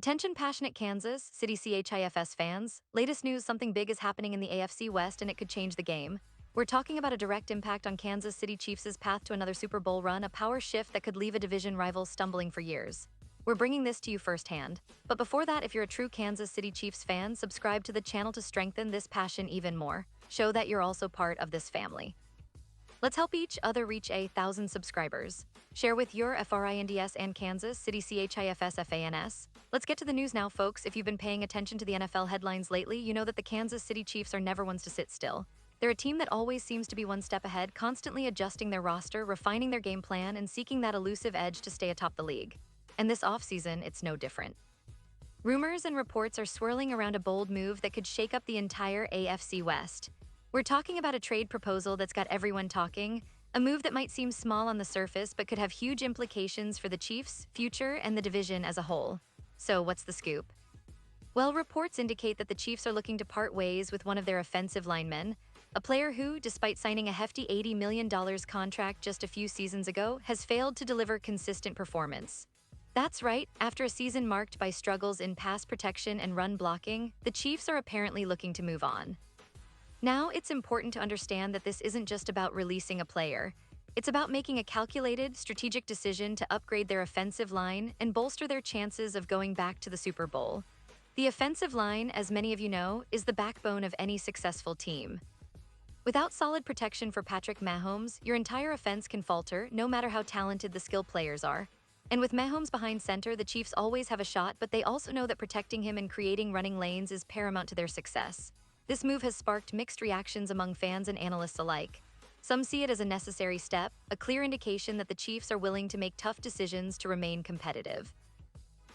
Attention passionate Kansas City CHIFS fans, latest news, something big is happening in the AFC West and it could change the game. We're talking about a direct impact on Kansas City Chiefs' path to another Super Bowl run, a power shift that could leave a division rival stumbling for years. We're bringing this to you firsthand. But before that, if you're a true Kansas City Chiefs fan, subscribe to the channel to strengthen this passion even more. Show that you're also part of this family. Let's help each other reach 1,000 subscribers. Share with your FRINDS and Kansas City CHIFS FANS. Let's get to the news now, folks. If you've been paying attention to the NFL headlines lately, you know that the Kansas City Chiefs are never ones to sit still. They're a team that always seems to be one step ahead, constantly adjusting their roster, refining their game plan, and seeking that elusive edge to stay atop the league. And this offseason, it's no different. Rumors and reports are swirling around a bold move that could shake up the entire AFC West. We're talking about a trade proposal that's got everyone talking, a move that might seem small on the surface but could have huge implications for the Chiefs' future and the division as a whole. So what's the scoop? Well, reports indicate that the Chiefs are looking to part ways with one of their offensive linemen, a player who, despite signing a hefty $80 million contract just a few seasons ago, has failed to deliver consistent performance. That's right, after a season marked by struggles in pass protection and run blocking, the Chiefs are apparently looking to move on. Now, it's important to understand that this isn't just about releasing a player. It's about making a calculated, strategic decision to upgrade their offensive line and bolster their chances of going back to the Super Bowl. The offensive line, as many of you know, is the backbone of any successful team. Without solid protection for Patrick Mahomes, your entire offense can falter, no matter how talented the skill players are. And with Mahomes behind center, the Chiefs always have a shot, but they also know that protecting him and creating running lanes is paramount to their success. This move has sparked mixed reactions among fans and analysts alike. Some see it as a necessary step, a clear indication that the Chiefs are willing to make tough decisions to remain competitive.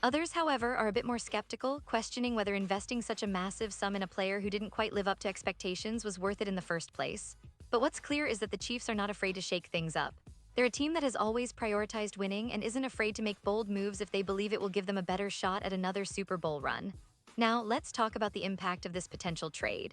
Others, however, are a bit more skeptical, questioning whether investing such a massive sum in a player who didn't quite live up to expectations was worth it in the first place. But what's clear is that the Chiefs are not afraid to shake things up. They're a team that has always prioritized winning and isn't afraid to make bold moves if they believe it will give them a better shot at another Super Bowl run. Now, let's talk about the impact of this potential trade.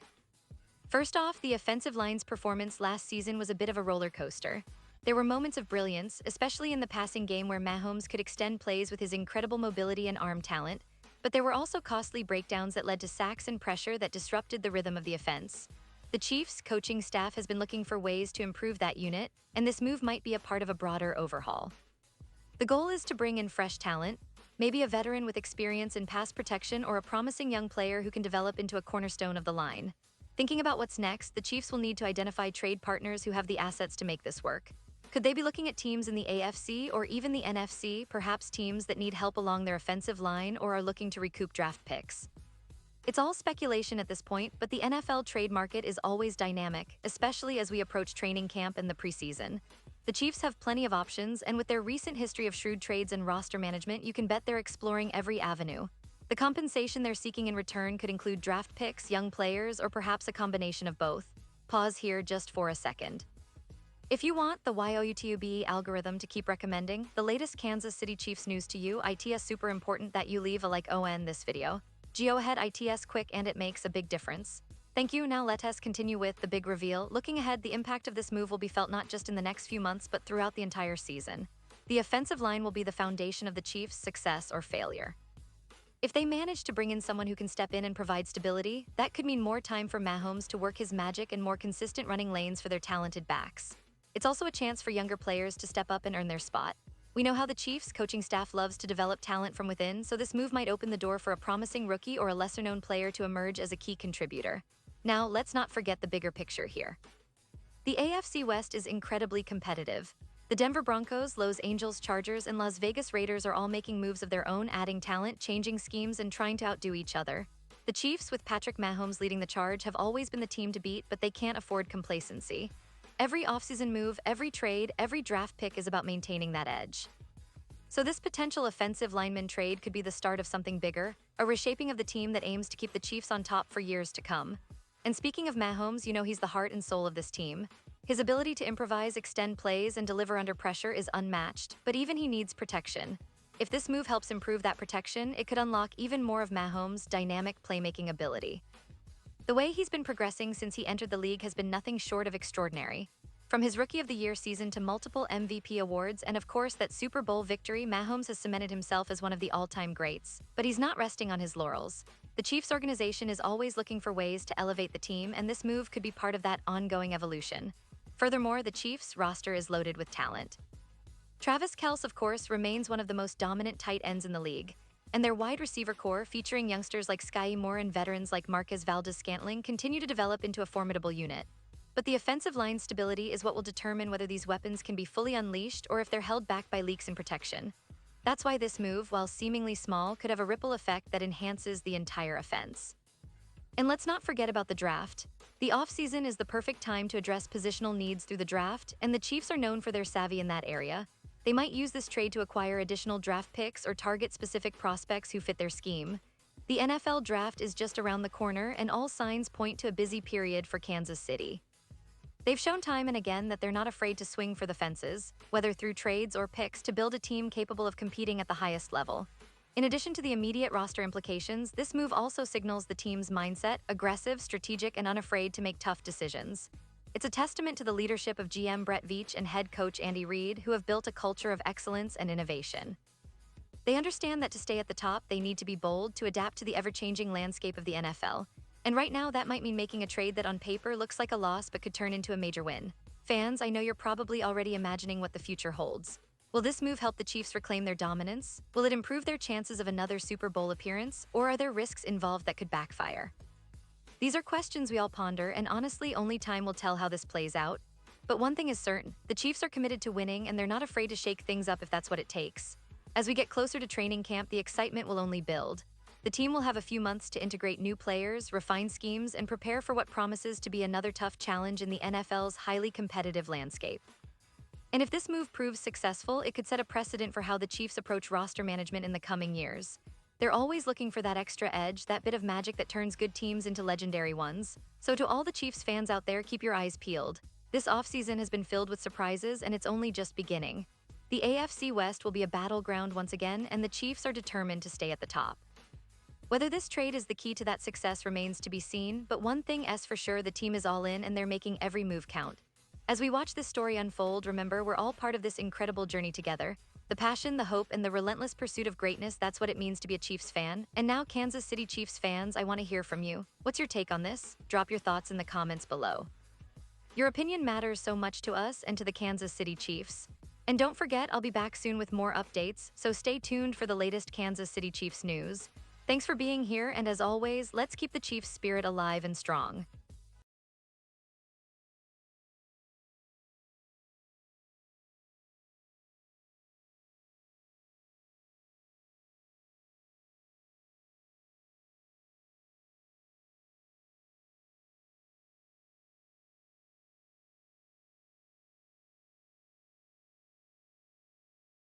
First off, the offensive line's performance last season was a bit of a roller coaster. There were moments of brilliance, especially in the passing game where Mahomes could extend plays with his incredible mobility and arm talent, but there were also costly breakdowns that led to sacks and pressure that disrupted the rhythm of the offense. The Chiefs' coaching staff has been looking for ways to improve that unit, and this move might be a part of a broader overhaul. The goal is to bring in fresh talent, maybe a veteran with experience in pass protection or a promising young player who can develop into a cornerstone of the line. Thinking about what's next, the Chiefs will need to identify trade partners who have the assets to make this work. Could they be looking at teams in the AFC or even the NFC, perhaps teams that need help along their offensive line or are looking to recoup draft picks? It's all speculation at this point, but the NFL trade market is always dynamic, especially as we approach training camp and the preseason. The Chiefs have plenty of options, and with their recent history of shrewd trades and roster management, you can bet they're exploring every avenue. The compensation they're seeking in return could include draft picks, young players, or perhaps a combination of both. Pause here just for a second. If you want the YOUTUB algorithm to keep recommending the latest Kansas City Chiefs news to you, it's super important that you leave a like on this video. Go ahead, it's quick and it makes a big difference. Thank you. Now let us continue with the big reveal. Looking ahead, the impact of this move will be felt not just in the next few months, but throughout the entire season. The offensive line will be the foundation of the Chiefs' success or failure. If they manage to bring in someone who can step in and provide stability, that could mean more time for Mahomes to work his magic and more consistent running lanes for their talented backs. It's also a chance for younger players to step up and earn their spot. We know how the Chiefs' coaching staff loves to develop talent from within, so this move might open the door for a promising rookie or a lesser-known player to emerge as a key contributor. Now, let's not forget the bigger picture here. The AFC West is incredibly competitive. The Denver Broncos, Los Angeles Chargers, and Las Vegas Raiders are all making moves of their own, adding talent, changing schemes, and trying to outdo each other. The Chiefs, with Patrick Mahomes leading the charge, have always been the team to beat, but they can't afford complacency. Every offseason move, every trade, every draft pick is about maintaining that edge. So this potential offensive lineman trade could be the start of something bigger, a reshaping of the team that aims to keep the Chiefs on top for years to come. And speaking of Mahomes, you know he's the heart and soul of this team. His ability to improvise, extend plays, and deliver under pressure is unmatched, but even he needs protection. If this move helps improve that protection, it could unlock even more of Mahomes' dynamic playmaking ability. The way he's been progressing since he entered the league has been nothing short of extraordinary. From his Rookie of the Year season to multiple MVP awards and of course that Super Bowl victory, Mahomes has cemented himself as one of the all-time greats. But he's not resting on his laurels. The Chiefs organization is always looking for ways to elevate the team, and this move could be part of that ongoing evolution. Furthermore, the Chiefs' roster is loaded with talent. Travis Kelce, of course, remains one of the most dominant tight ends in the league, and their wide receiver core, featuring youngsters like Skyy Moore and veterans like Marquez Valdes-Scantling, continue to develop into a formidable unit. But the offensive line stability is what will determine whether these weapons can be fully unleashed or if they're held back by leaks in protection. That's why this move, while seemingly small, could have a ripple effect that enhances the entire offense. And let's not forget about the draft. The offseason is the perfect time to address positional needs through the draft, and the Chiefs are known for their savvy in that area. They might use this trade to acquire additional draft picks or target specific prospects who fit their scheme. The NFL draft is just around the corner, and all signs point to a busy period for Kansas City. They've shown time and again that they're not afraid to swing for the fences, whether through trades or picks, to build a team capable of competing at the highest level. In addition to the immediate roster implications, this move also signals the team's mindset: aggressive, strategic, and unafraid to make tough decisions. It's a testament to the leadership of GM Brett Veach and head coach Andy Reid, who have built a culture of excellence and innovation. They understand that to stay at the top, they need to be bold, to adapt to the ever-changing landscape of the NFL. And right now, that might mean making a trade that on paper looks like a loss but could turn into a major win. Fans, I know you're probably already imagining what the future holds. Will this move help the Chiefs reclaim their dominance? Will it improve their chances of another Super Bowl appearance? Or are there risks involved that could backfire? These are questions we all ponder, and honestly, only time will tell how this plays out. But one thing is certain: the Chiefs are committed to winning, and they're not afraid to shake things up if that's what it takes. As we get closer to training camp, the excitement will only build. The team will have a few months to integrate new players, refine schemes, and prepare for what promises to be another tough challenge in the NFL's highly competitive landscape. And if this move proves successful, it could set a precedent for how the Chiefs approach roster management in the coming years. They're always looking for that extra edge, that bit of magic that turns good teams into legendary ones. So to all the Chiefs fans out there, keep your eyes peeled. This offseason has been filled with surprises, and it's only just beginning. The AFC West will be a battleground once again, and the Chiefs are determined to stay at the top. Whether this trade is the key to that success remains to be seen, but one thing is for sure: the team is all in, and they're making every move count. As we watch this story unfold, remember, we're all part of this incredible journey together. The passion, the hope, and the relentless pursuit of greatness, that's what it means to be a Chiefs fan. And now, Kansas City Chiefs fans, I want to hear from you. What's your take on this? Drop your thoughts in the comments below. Your opinion matters so much to us and to the Kansas City Chiefs. And don't forget, I'll be back soon with more updates, so stay tuned for the latest Kansas City Chiefs news. Thanks for being here, and as always, let's keep the Chiefs spirit alive and strong.